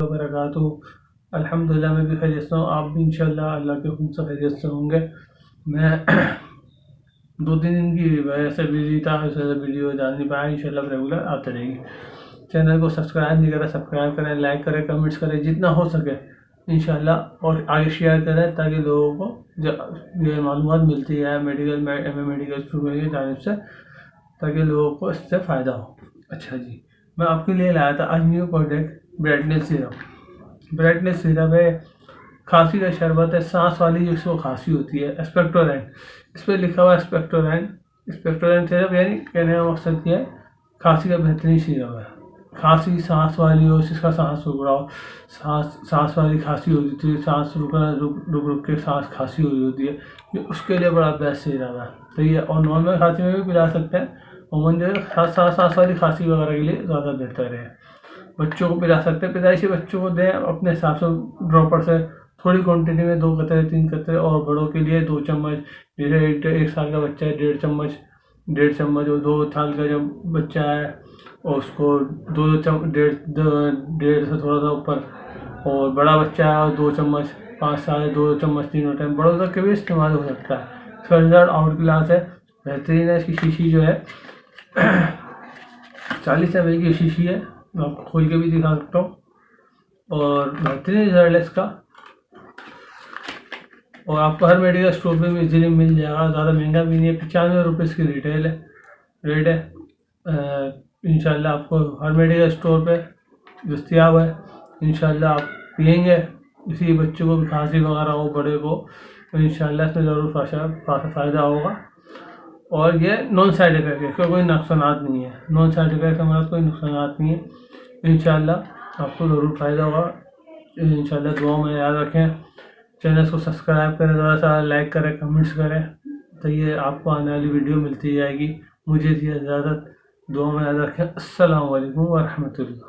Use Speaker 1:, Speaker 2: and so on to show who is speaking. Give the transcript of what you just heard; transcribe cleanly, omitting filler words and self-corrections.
Speaker 1: वबरकातुहू। अल्हम्दुलिल्लाह मैं भी खैरियत से हूँ, आप भी इंशाल्लाह अल्लाह के हुक्म से खैरियत से होंगे। मैं 2-3 दिन की वजह से बिजी था, इस वजह से वीडियो डाल नहीं पाया। इंशाल्लाह रेगुलर आते रहेगी। चैनल को सब्सक्राइब नहीं करें, सब्सक्राइब करें, लाइक करें, कमेंट्स करें जितना हो सके इंशाल्लाह, और आगे शेयर करें ताकि लोगों को ये मालूमात मिलती है मेडिकल स्टूडेंट की जानिब से, ताकि लोगों को इससे फ़ायदा हो। अच्छा जी, मैं आपके लिए लाया था आज new product brightness syrup. Brightness syrup है, खांसी का शरबत है, सांस वाली जिसको खांसी होती है, एक्सपेक्टोरेंट। इस पर लिखा हुआ है एक्सपेक्टोरेंट। एक्सपेक्टोरेंट सिरप यानी कहने का मकसद ये है खांसी का बेहतरीन सिरप है। खांसी सांस वाली हो, जिसका सांस रुक रहा हो, सांस वाली खांसी होती है, सांस रुक के सांस खांसी हो रही होती है, ये उसके लिए बड़ा बेस्ट सिरप है। तो ये और नॉर्मल खांसी में भी पिला सकते हैं, उमन जो है सांस वाली खांसी वगैरह के लिए ज़्यादा बेहतर है। बच्चों को पिला सकते हैं, पैदाइशी बच्चों को दें अपने हिसाब से, ड्रॉपर से थोड़ी क्वांटिटी में 2 कतरे 3 कतरे, और बड़ों के लिए 2 चम्मच। जैसे 1 साल का बच्चा है 1.5 चम्मच, और 2 साल का जब बच्चा है और उसको 1.5 से थोड़ा सा ऊपर, और बड़ा बच्चा है और 2 चम्मच, 5 साल 2 चम्मच तीनों टाइम, बड़ों तक के भी इस्तेमाल हो सकता है। इसका रिजल्ट आउट क्लास है, बेहतरीन है। इसकी शीशी जो है 40 ml की शीशी है, मैं आपको खोल के भी दिखा सकता हूँ, और बेहतरीन रिजल्ट है इसका। और आपको हर मेडिकल स्टोर पे भी इजीली मिल जाएगा, ज़्यादा महंगा भी नहीं है। 95 रुपये इसकी रेट है। इंशाल्लाह आपको हर मेडिकल स्टोर पे दस्तियाब है। इंशाल्लाह आप पियेंगे, किसी बच्चे को भी खांसी वगैरह हो, बड़े को, तो इंशाल्लाह इसमें ज़रूर फ़ायदा होगा। और ये नॉन साइड इफेक्ट है, इसका कोई नुकसानात नहीं है। नॉन साइड इफेक्ट हमारा कोई नुकसानात नहीं है। इंशाल्लाह आपको ज़रूर फ़ायदा होगा। इंशाल्लाह दुआ में याद रखें। चैनल को सब्सक्राइब करें, ज़्यादा से ज़्यादा लाइक करें, कमेंट्स करें, तो ये आपको आने वाली वीडियो मिलती जाएगी। मुझे दिया इजाज़त, दुआ में याद रखें। अस्सलाम वालेकुम व रहमतुल्लाह।